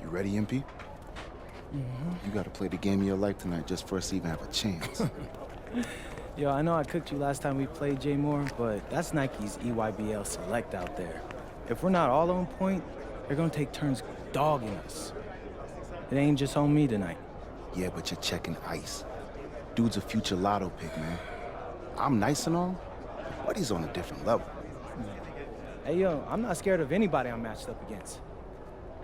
You ready, MP? You gotta play the game of your life tonight just for us to even have a chance. Yo, I know I cooked you last time we played J Moore, but that's Nike's EYBL Select out there. If we're not all on point, they're gonna take turns dogging us. It ain't just on me tonight. Yeah, but you're checking ice. Dude's a future lotto pick, man. I'm nice and all, but he's on a different level. Hey, yo, I'm not scared of anybody I'm matched up against.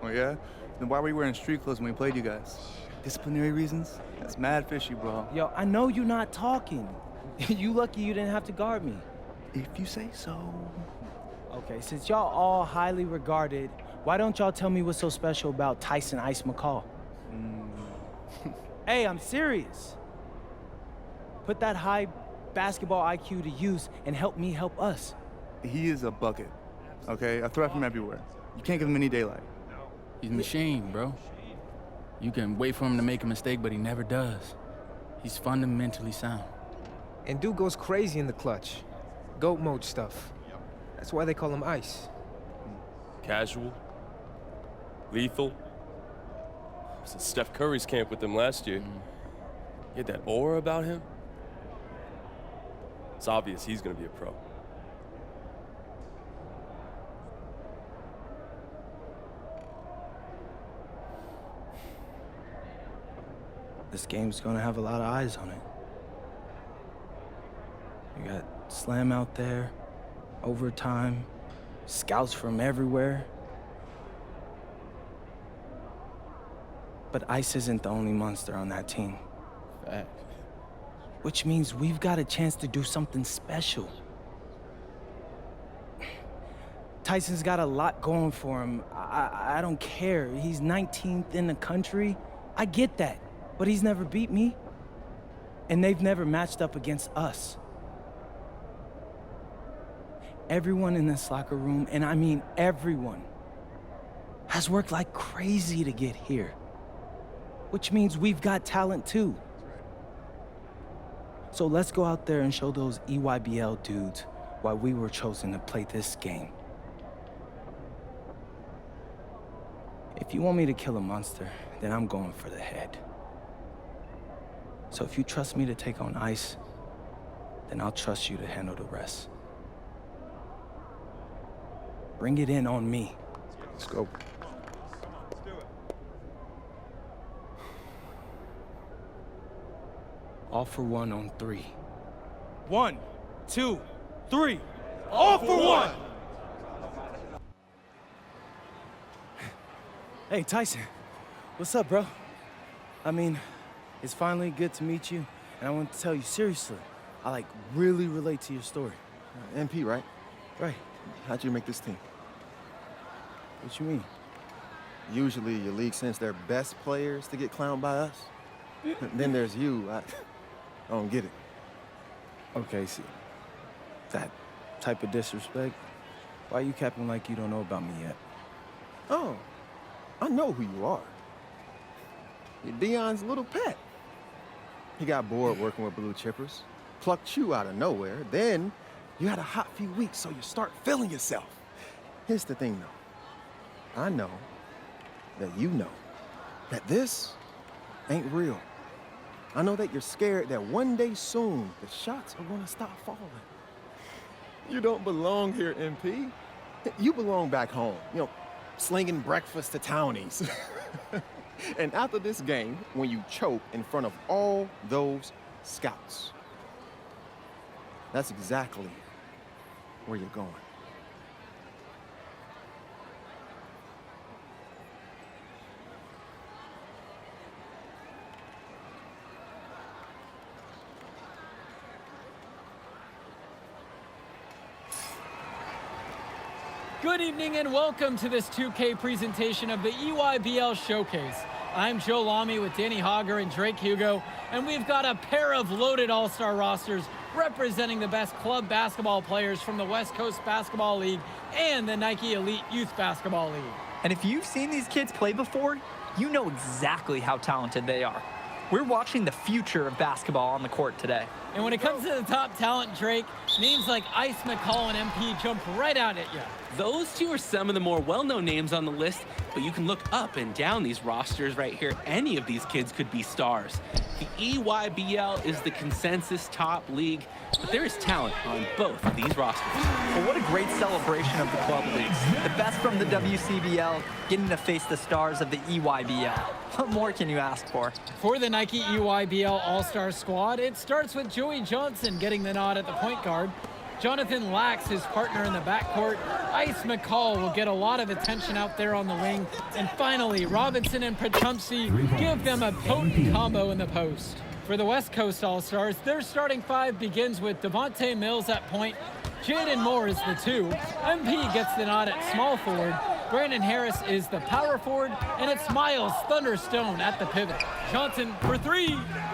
Oh, yeah? Then why were you wearing street clothes when we played you guys? Disciplinary reasons? That's mad fishy, bro. Yo, I know you're not talking. You lucky you didn't have to guard me. If you say so. Okay, since y'all all highly regarded, why don't y'all tell me what's so special about Tyson Ice McCall? Hey, I'm serious. Put that high basketball IQ to use and help me help us. He is a bucket, okay? A threat from everywhere. You can't give him any daylight. He's a machine, bro. You can wait for him to make a mistake, but he never does. He's fundamentally sound. And dude goes crazy in the clutch. GOAT mode stuff. That's why they call him Ice. Casual. Lethal. I was in Steph Curry's camp with him last year. He had that aura about him. It's obvious he's gonna be a pro. This game's gonna have a lot of eyes on it. You got Slam out there, overtime, scouts from everywhere. But Ice isn't the only monster on that team. Fact. Which means we've got a chance to do something special. Tyson's got a lot going for him. I don't care. He's 19th in the country. I get that. But he's never beat me. And they've never matched up against us. Everyone in this locker room, and I mean everyone, has worked like crazy to get here. Which means we've got talent too. So let's go out there and show those EYBL dudes why we were chosen to play this game. If you want me to kill a monster, then I'm going for the head. So if you trust me to take on Ice, then I'll trust you to handle the rest. Bring it in on me. Let's go. All for one on 3. 1, 2, 3. All for one! Hey, Tyson. What's up, bro? I mean, it's finally good to meet you, and I want to tell you seriously, I really relate to your story. MP, right? Right. How'd you make this team? What you mean? Usually your league sends their best players to get clowned by us. Then there's you. I don't get it. Okay, see, that type of disrespect, why you capping like you don't know about me yet? Oh, I know who you are. You're Dion's little pet. He got bored working with blue chippers, plucked you out of nowhere, then you had a hot few weeks, so you start feeling yourself. Here's the thing, though. I know that you know that this ain't real. I know that you're scared that one day soon, the shots are gonna stop falling. You don't belong here, MP. You belong back home, slinging breakfast to townies. And after this game, when you choke in front of all those scouts, that's exactly where you're going. Good evening and welcome to this 2K presentation of the EYBL Showcase. I'm Joe Lamy with Danny Hogger and Drake Hugo, and we've got a pair of loaded all-star rosters representing the best club basketball players from the West Coast Basketball League and the Nike Elite Youth Basketball League. And if you've seen these kids play before, you know exactly how talented they are. We're watching the future of basketball on the court today. And when it comes to the top talent, Drake, names like Ice, McCall, and MP jump right out at you. Those two are some of the more well-known names on the list, but you can look up and down these rosters right here. Any of these kids could be stars. The EYBL is the consensus top league, but there is talent on both of these rosters. Well, what a great celebration of the club leagues. The best from the WCBL getting to face the stars of the EYBL. What more can you ask for? For the Nike EYBL All-Star squad, it starts with Joey Johnson getting the nod at the point guard. Jonathan Lax, his partner in the backcourt. Ice McCall will get a lot of attention out there on the wing. And finally, Robinson and Petumsi give them a potent combo in the post. For the West Coast All-Stars, their starting five begins with Devontae Mills at point. Jaden Moore is the 2. MP gets the nod at small forward. Brandon Harris is the power forward. And it's Miles Thunderstone at the pivot. Johnson for 3.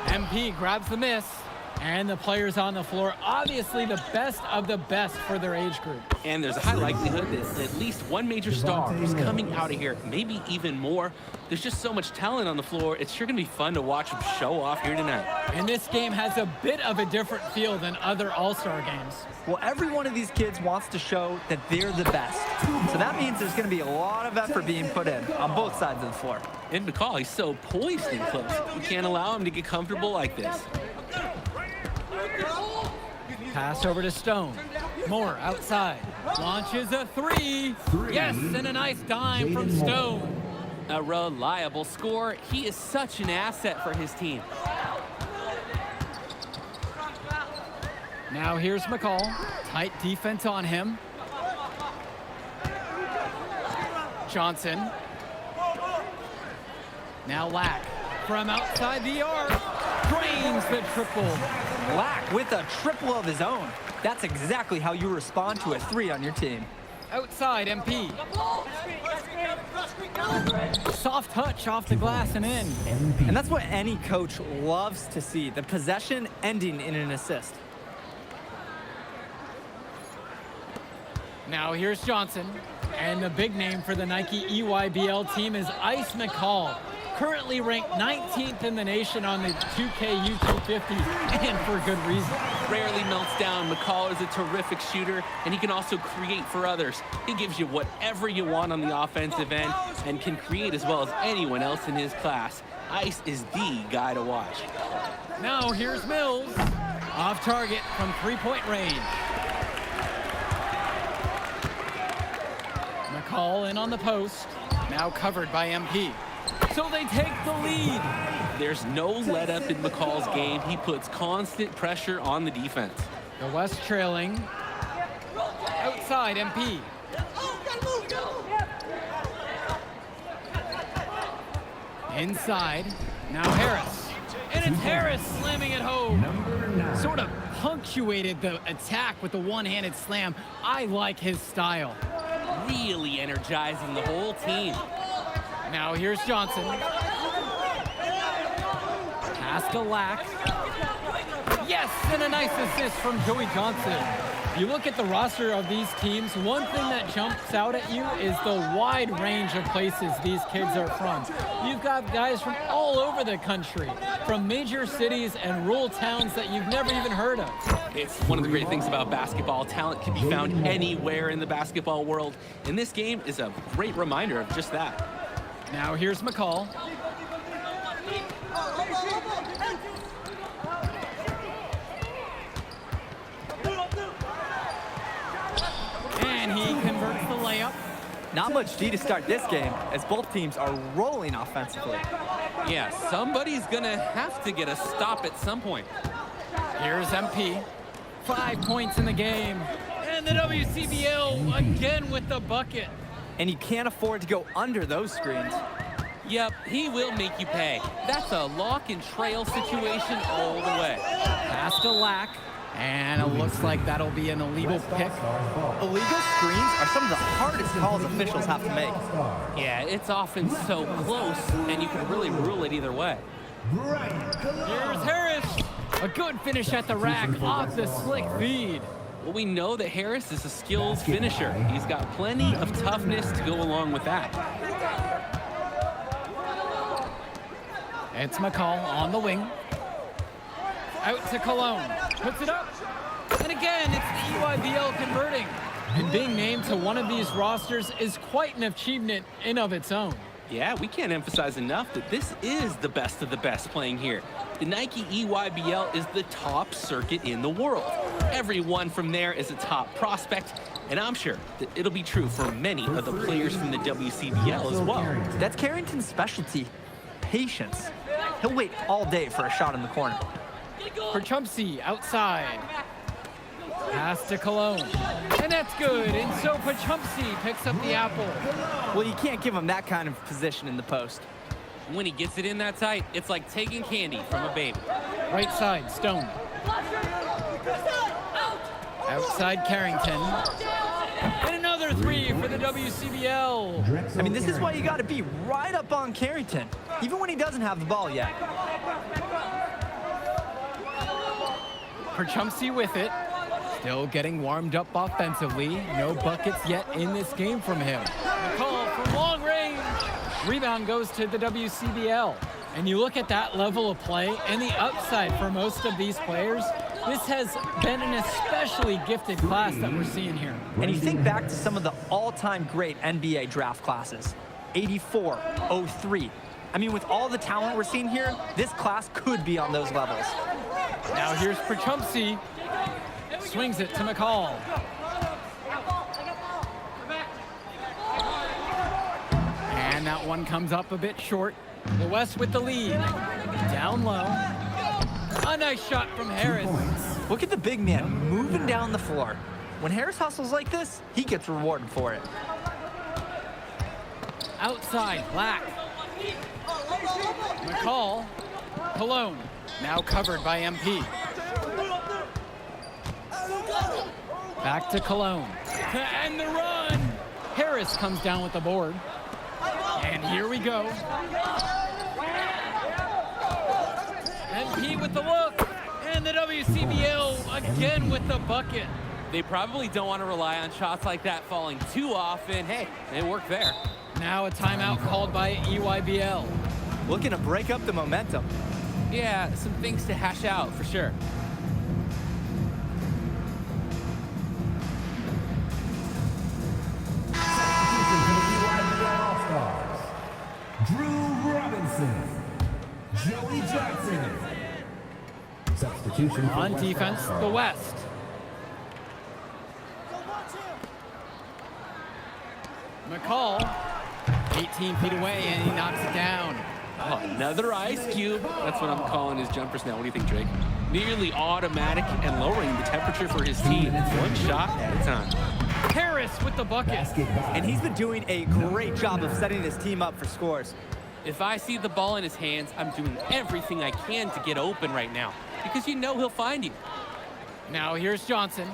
MP grabs the miss. And the players on the floor, obviously the best of the best for their age group. And there's a high likelihood that at least one major star is coming out of here, maybe even more. There's just so much talent on the floor. It's sure going to be fun to watch them show off here tonight. And this game has a bit of a different feel than other All-Star games. Well, every one of these kids wants to show that they're the best. So that means there's going to be a lot of effort being put in on both sides of the floor. And McCall, he's so poised and close. We can't allow him to get comfortable like this. Pass over to Stone. Moore outside. Launches a 3. Yes, and a nice dime from Stone. A reliable scorer. He is such an asset for his team. Now here's McCall. Tight defense on him. Johnson. Now Lack from outside the arc. Drains the triple. Lack with a triple of his own. That's exactly how you respond to a 3 on your team. Outside MP. Soft touch off the glass and in. And that's what any coach loves to see, the possession ending in an assist. Now here's Johnson. And the big name for the Nike EYBL team is Ice McCall. Currently ranked 19th in the nation on the 2K YouTube 50, and for good reason. Rarely melts down. McCall is a terrific shooter, and he can also create for others. He gives you whatever you want on the offensive end and can create as well as anyone else in his class. Ice is the guy to watch. Now here's Mills. Off target from three-point range. McCall in on the post. Now covered by MP. So they take the lead. There's no let up in McCall's game. He puts constant pressure on the defense. The West trailing. Outside MP. Inside. Now Harris. And it's Harris slamming it home. Sort of punctuated the attack with the one-handed slam. I like his style. Really energizing the whole team. Now here's Johnson. Pass to Lack. Yes, and a nice assist from Joey Johnson. You look at the roster of these teams, one thing that jumps out at you is the wide range of places these kids are from. You've got guys from all over the country, from major cities and rural towns that you've never even heard of. It's one of the great things about basketball. Talent can be found anywhere in the basketball world, and this game is a great reminder of just that. Now here's McCall. And he converts the layup. Not much D to start this game, as both teams are rolling offensively. Yeah, somebody's gonna have to get a stop at some point. Here's MP. 5 points in the game. And the WCBL again with the bucket. And you can't afford to go under those screens. Yep, he will make you pay. That's a lock and trail situation all the way. Pass to Lack. And it looks like that'll be an illegal pick. Illegal screens are some of the hardest calls officials have to make. Yeah, it's often so close, and you can really rule it either way. Here's Harris. A good finish at the rack off the slick feed. Well, we know that Harris is a skilled finisher. He's got plenty of toughness to go along with that. It's McCall on the wing. Out to Cologne. Puts it up. And again, it's the EYBL converting. And being named to one of these rosters is quite an achievement in of its own. Yeah, we can't emphasize enough that this is the best of the best playing here. The Nike EYBL is the top circuit in the world. Everyone from there is a top prospect, and I'm sure that it'll be true for many of the players from the WCBL as well. That's Carrington's specialty, patience. He'll wait all day for a shot in the corner. Perchumpsky outside. Pass to Cologne. And that's good. And so Perchumpsky picks up the apple. Well, you can't give him that kind of position in the post. When he gets it in that tight, it's like taking candy from a baby. Right side, Stone. Outside Carrington. And another three for the WCBL. I mean, this is why you got to be right up on Carrington, even when he doesn't have the ball yet. Perchumpsky with it. Still getting warmed up offensively. No buckets yet in this game from him. McCall from long range. Rebound goes to the WCBL. And you look at that level of play and the upside for most of these players. This has been an especially gifted class that we're seeing here. And you think back to some of the all-time great NBA draft classes. 84, 03. I mean, with all the talent we're seeing here, this class could be on those levels. Now here's Perchumpsky. Swings it to McCall. And that one comes up a bit short. The West with the lead. Down low. A nice shot from Harris. Look at the big man moving down the floor. When Harris hustles like this, he gets rewarded for it. Outside, Black. McCall. Cologne. Now covered by MP. Back to Cologne. And the run. Harris comes down with the board. And here we go. MP with the look. And the WCBL again with the bucket. They probably don't want to rely on shots like that falling too often. Hey, it worked there. Now a timeout called by EYBL. Looking to break up the momentum. Yeah, some things to hash out for sure. Drew Robinson, Joey Jackson. Substitution On defense, the West. McCall, 18 feet away, and he knocks it down. Oh, another ice cube. That's what I'm calling his jumpers now. What do you think, Drake? Nearly automatic and lowering the temperature for his team. One shot at a time. Harris with the bucket. And he's been doing a great job of setting his team up for scores. If I see the ball in his hands, I'm doing everything I can to get open right now because you know he'll find you. Now here's Johnson.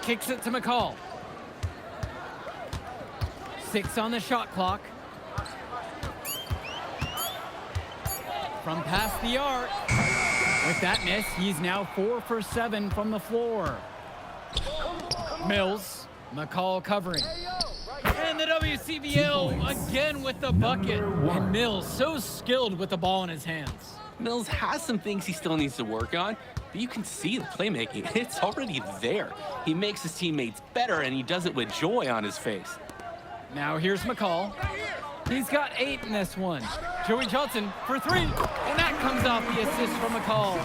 Kicks it to McCall. 6 on the shot clock. From past the arc. With that miss, he's now 4 for 7 from the floor. Mills, McCall covering. And the WCBL again with the bucket. And Mills so skilled with the ball in his hands. Mills has some things he still needs to work on, but you can see the playmaking. It's already there. He makes his teammates better, and he does it with joy on his face. Now here's McCall. He's got 8 in this one. Joey Johnson for 3. And that comes off the assist from McCall.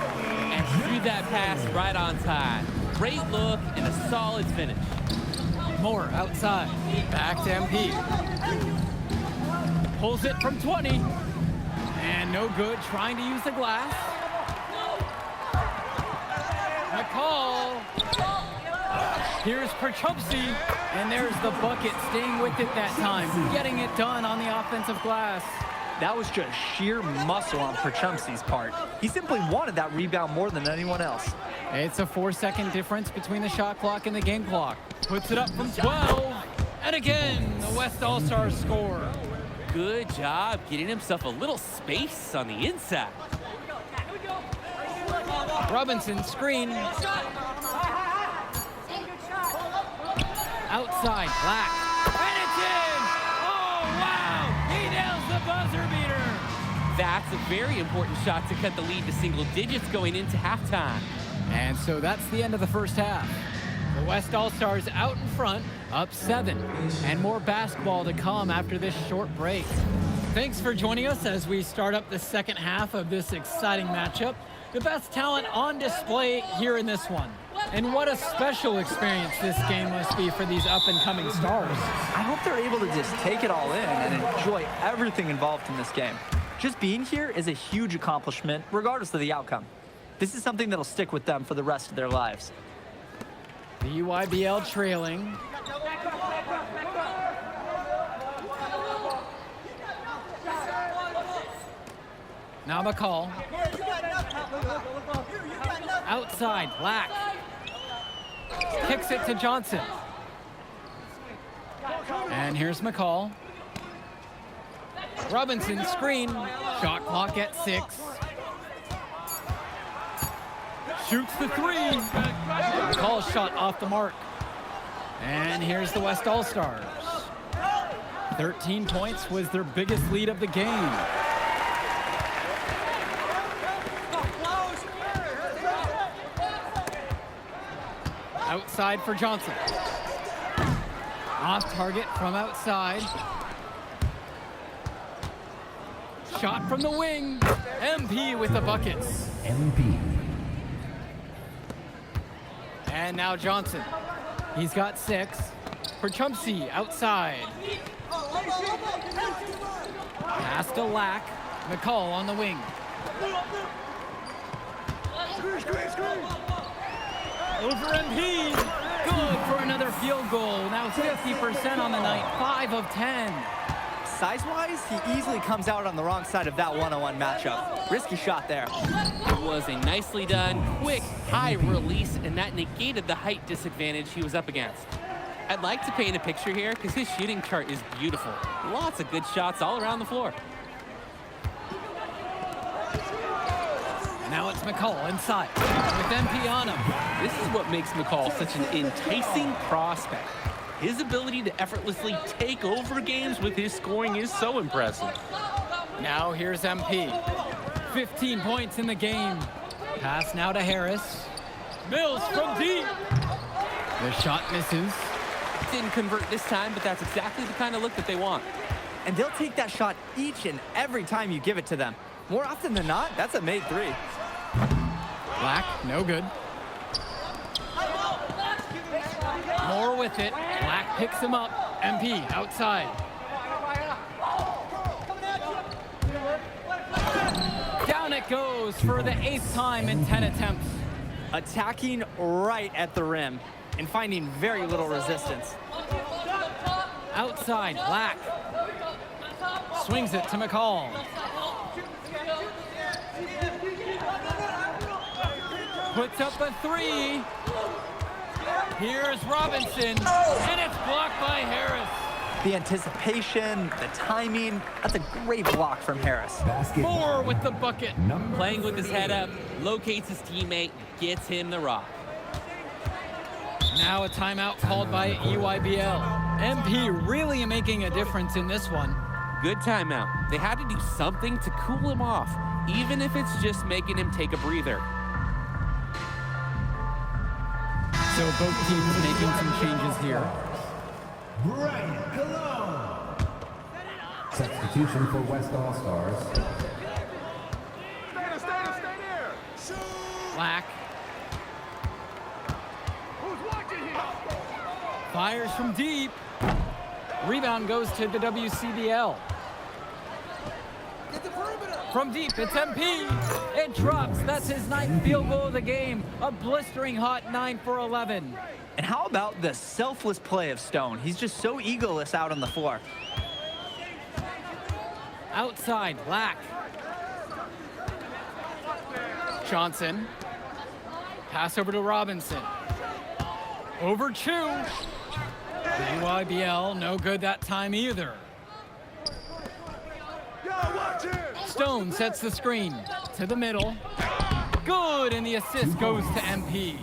And threw that pass right on time. Great look and a solid finish. Moore outside. Back to MP. Pulls it from 20. And no good, trying to use the glass. McCall. Here's Perchumpsky. And there's the bucket, staying with it that time. Getting it done on the offensive glass. That was just sheer muscle on Perchumpsky's part. He simply wanted that rebound more than anyone else. It's a 4-second difference between the shot clock and the game clock. Puts it up from 12. And again, the West All-Stars score. Good job getting himself a little space on the inside. Robinson screen. Outside, Black. And it's in! Oh, wow! He nails the buzzer beater! That's a very important shot to cut the lead to single digits going into halftime. And so that's the end of the first half. The West All-Stars out in front, up 7. And more basketball to come after this short break. Thanks for joining us as we start up the second half of this exciting matchup. The best talent on display here in this one. And what a special experience this game must be for these up-and-coming stars. I hope they're able to just take it all in and enjoy everything involved in this game. Just being here is a huge accomplishment, regardless of the outcome. This is something that'll stick with them for the rest of their lives. The UIBL trailing. Now McCall. Outside, Black. Kicks it to Johnson. And here's McCall. Robinson screen. Shot clock at 6. Shoots the 3. McCall's shot off the mark. And here's the West All-Stars. 13 points was their biggest lead of the game. Outside for Johnson. Off target from outside. Shot from the wing. MP with the buckets. MP. And now Johnson. He's got 6. For Chumsey outside. Pass to Lack. McCall on the wing. Over MP. Good for another field goal. Now 50% on the night. 5 of 10. Size-wise, he easily comes out on the wrong side of that one-on-one matchup. Risky shot there. It was a nicely done, quick, high release, and that negated the height disadvantage he was up against. I'd like to paint a picture here because his shooting chart is beautiful. Lots of good shots all around the floor. Now it's McCall inside with MP on him. This is what makes McCall such an enticing prospect. His ability to effortlessly take over games with his scoring is so impressive. Now here's MP. 15 points in the game. Pass now to Harris. Mills from deep. The shot misses. Didn't convert this time, but that's exactly the kind of look that they want. And they'll take that shot each and every time you give it to them. More often than not, that's a made 3. Black, no good. Moore with it. Black picks him up. MP outside. Down it goes for the 8th time in 10 attempts. Attacking right at the rim and finding very little resistance. Outside, Black. Swings it to McCall. Puts up a 3. Here's Robinson, and it's blocked by Harris. The anticipation, the timing, that's a great block from Harris. Moore with the bucket. Playing with his head up, locates his teammate, gets him the rock. Now a timeout called by EYBL. MP really making a difference in this one. Good timeout. They had to do something to cool him off, even if it's just making him take a breather. So both teams making some changes here. Brian Cologne. Substitution for West All-Stars. Black. Fires from deep. Rebound goes to the WCBL. From deep, it's MP. It drops. That's his 9th field goal of the game. A blistering hot 9 for 11. And how about the selfless play of Stone? He's just so egoless out on the floor. Outside, Black. Johnson. Pass over to Robinson. Over Chu. UIBL, no good that time either. Stone sets the screen to the middle. Good, and the assist goes to MP.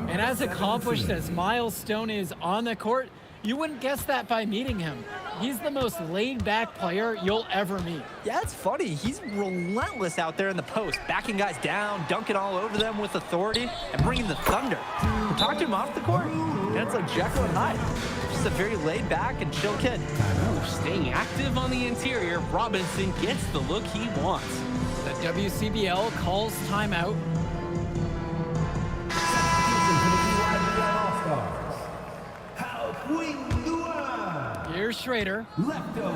And as accomplished as Miles Stone is on the court, You wouldn't guess that by meeting him. He's the most laid-back player you'll ever meet. Yeah, it's funny. He's relentless out there in the post, backing guys down, dunking all over them with authority, and bringing the thunder. Talk to him off the court, and it's like Jekyll and Hyde. Just a very laid-back and chill kid. Staying active on the interior, Robinson gets the look he wants. The WCBL calls timeout. Here's Schrader.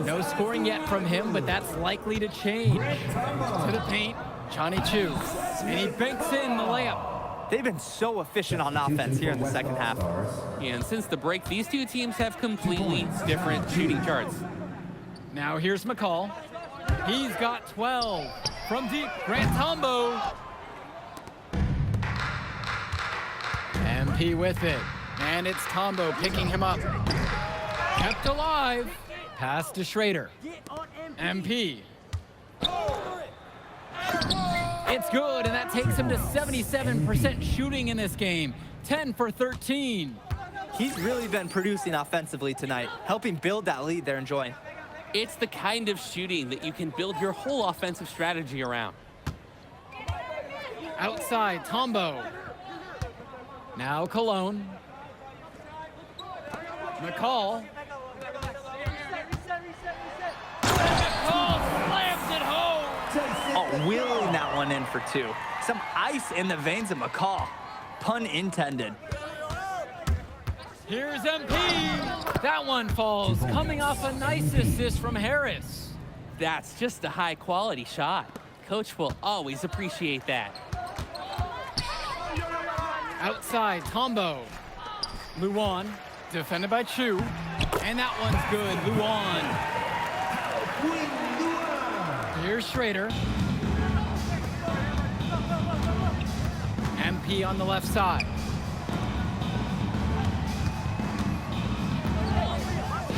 No scoring yet from him, but that's likely to change. To the paint, Johnny Chu. And he banks in the layup. They've been so efficient on offense here in the second half. And since the break, these two teams have completely different shooting charts. Now here's McCall. He's got 12. From deep, Grant Tombo. MP with it. And it's Tombo picking him up. Kept alive. Pass to Schrader. MP. It's good, and that takes him to 77% shooting in this game. 10 for 13. He's really been producing offensively tonight, helping build that lead they're enjoying. It's the kind of shooting that you can build your whole offensive strategy around. Outside, Tombo. Now Cologne. McCall. McCall slams it home. Oh, wheeling that one in for two. Some ice in the veins of McCall. Pun intended. Here's MP. That one falls, coming off a nice assist from Harris. That's just a high-quality shot. Coach will always appreciate that. Outside, Tombo. Luan, defended by Chu. And that one's good, Luan. Here's Schrader. MP on the left side.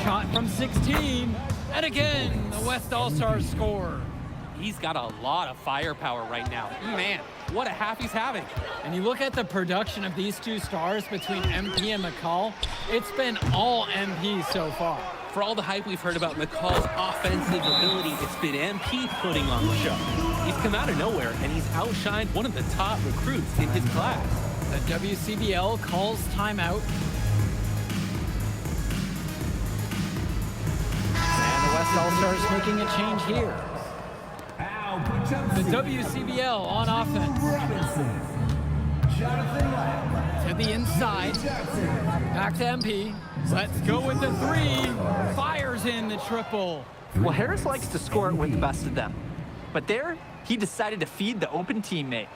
Shot from 16. And again, the West All-Stars score. He's got a lot of firepower right now. Man, what a half he's having. And you look at the production of these two stars between MP and McCall, it's been all MP so far. For all the hype we've heard about McCall's offensive ability, it's been MP putting on the show. He's come out of nowhere, and he's outshined one of the top recruits in his class. The WCBL calls timeout. And the West All-Stars making a change here. The WCBL on offense. To the inside. Back to MP. Let's go with the three. Fires in the triple. Well, Harris likes to score it with the best of them. But there, he decided to feed the open teammate.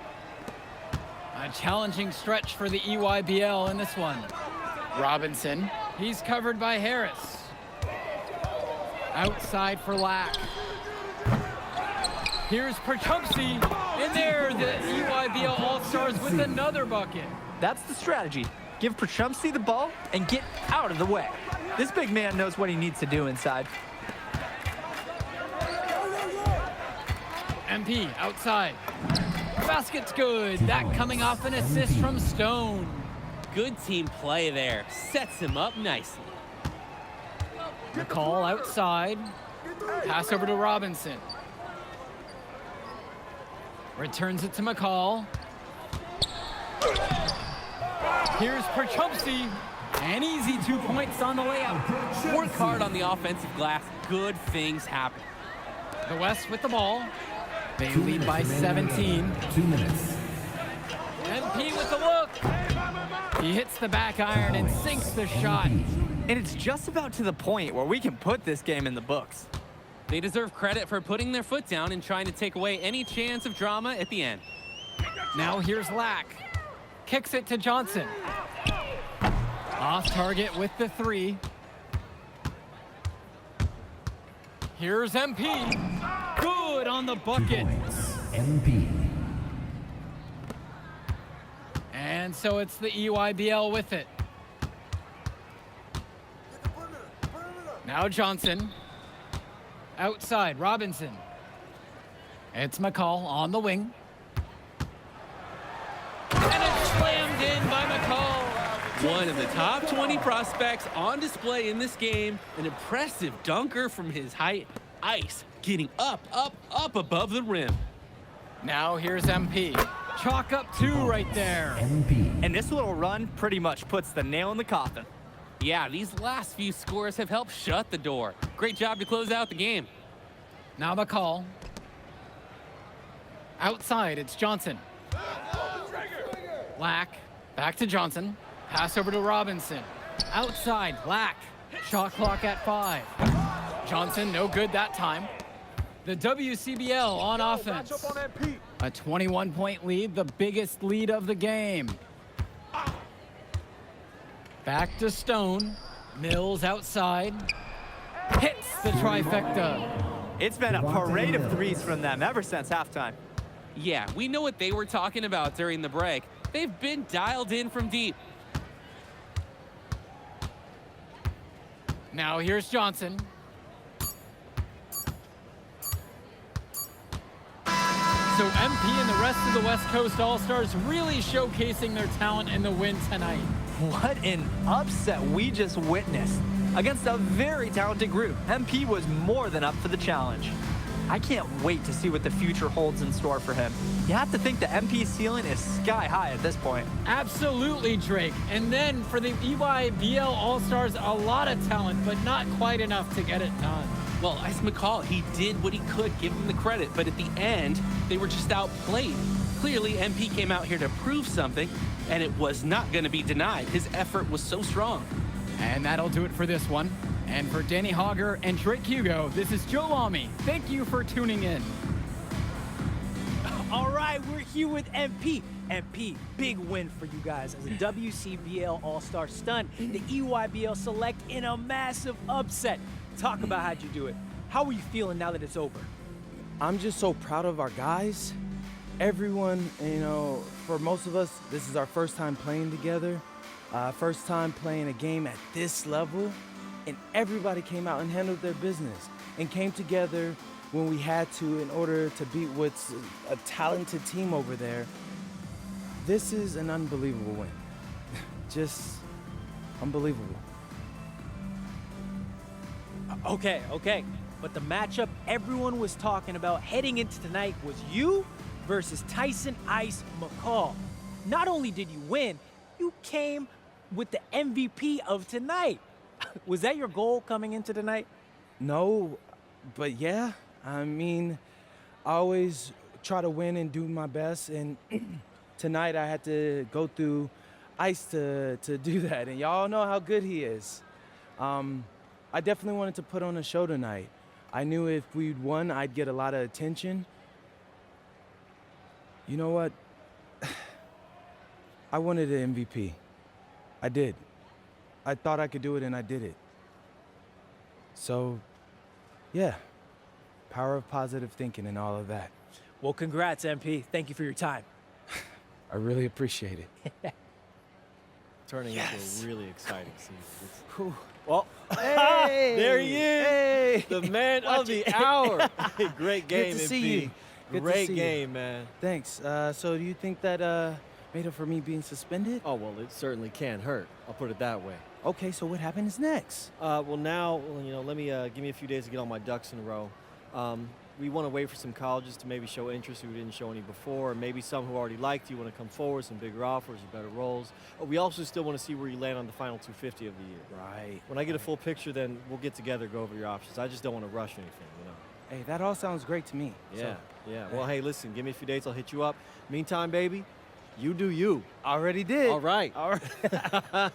A challenging stretch for the EYBL in this one. Robinson. He's covered by Harris. Outside for Lack. Here's Perchumpsey. In there, the EYBL All-Stars with another bucket. That's the strategy. Give Perchumpsey the ball and get out of the way. This big man knows what he needs to do inside. MP outside. Basket's good. That coming off an assist from Stone. Good team play there. Sets him up nicely. McCall outside. Pass over to Robinson. Returns it to McCall. Here's Perchumpsey. An easy 2 points on the layup. Work hard on the offensive glass. Good things happen. The West with the ball. They lead by 17. 2 minutes. MP with the look. He hits the back iron and sinks the shot. And it's just about to the point where we can put this game in the books. They deserve credit for putting their foot down and trying to take away any chance of drama at the end. Now here's Lack. Kicks it to Johnson. Off target with the three. Here's MP. Good on the bucket. MP. And so it's the EYBL with it. Now Johnson. Outside, Robinson. It's McCall on the wing. And it's slammed in by McCall. One of the top 20 prospects on display in this game, an impressive dunker from his height. Ice getting up above the rim. Now here's MP. Chalk up 2 right there. MP. And this little run pretty much puts the nail in the coffin. Yeah, these last few scores have helped shut the door. Great job to close out the game. Now the call. Outside, it's Johnson. Lack. Back to Johnson. Pass over to Robinson. Outside, Lack. Shot clock at 5. Johnson, no good that time. The WCBL on offense. A 21-point lead, the biggest lead of the game. Back to Stone. Mills outside. Hits the trifecta. It's been a parade of threes from them ever since halftime. Yeah, we know what they were talking about during the break. They've been dialed in from deep. Now here's Johnson. So MP and the rest of the West Coast All-Stars really showcasing their talent in the win tonight. What an upset we just witnessed. Against a very talented group, MP was more than up for the challenge. I can't wait to see what the future holds in store for him. You have to think the MP ceiling is sky high at this point. Absolutely, Drake. And then for the EYBL All-Stars, a lot of talent, but not quite enough to get it done. Well, Ice McCall, he did what he could, give him the credit, but at the end, they were just outplayed. Clearly, MP came out here to prove something, and it was not going to be denied. His effort was so strong. And that'll do it for this one. And for Danny Hogger and Drake Hugo, this is Joe Lamy. Thank you for tuning in. All right, we're here with MP. MP, big win for you guys as a WCBL All-Star stunned the EYBL Select in a massive upset. Talk about how'd you do it. How are you feeling now that it's over? I'm just so proud of our guys. Everyone, you know, for most of us, this is our first time playing together. First time playing a game at this level. And everybody came out and handled their business and came together when we had to in order to beat what's a talented team over there. This is an unbelievable win. Just unbelievable. Okay. But the matchup everyone was talking about heading into tonight was you versus Tyson Ice McCall. Not only did you win, you came with the MVP of tonight. Was that your goal coming into tonight? No, but yeah. I mean, I always try to win and do my best, and tonight I had to go through Ice to do that, and y'all know how good he is. I definitely wanted to put on a show tonight. I knew if we'd won, I'd get a lot of attention. You know what? I wanted an MVP. I did. I thought I could do it, and I did it. So, yeah, power of positive thinking and all of that. Well, congrats, MP. Thank you for your time. I really appreciate it. Turning into a really exciting season. Well, Hey, there he is, Hey, the man of the hour. Great game, Good to MP. see you. Good to Great see you. game, man. Thanks. So do you think that made up for me being suspended? Oh, well, it certainly can't hurt. I'll put it that way. Okay, so what happens next? Well, now, you know, give me a few days to get all my ducks in a row. We want to wait for some colleges to maybe show interest who didn't show any before, or maybe some who already liked you want to come forward, some bigger offers or better roles. We also still want to see where you land on the final 250 of the year. Right. When I get a full picture, then we'll get together, go over your options. I just don't want to rush anything, you know. Hey, that all sounds great to me. Yeah, So, yeah. Well, hey, listen, give me a few days, I'll hit you up. Meantime, baby, you do you. already did. All right. All right.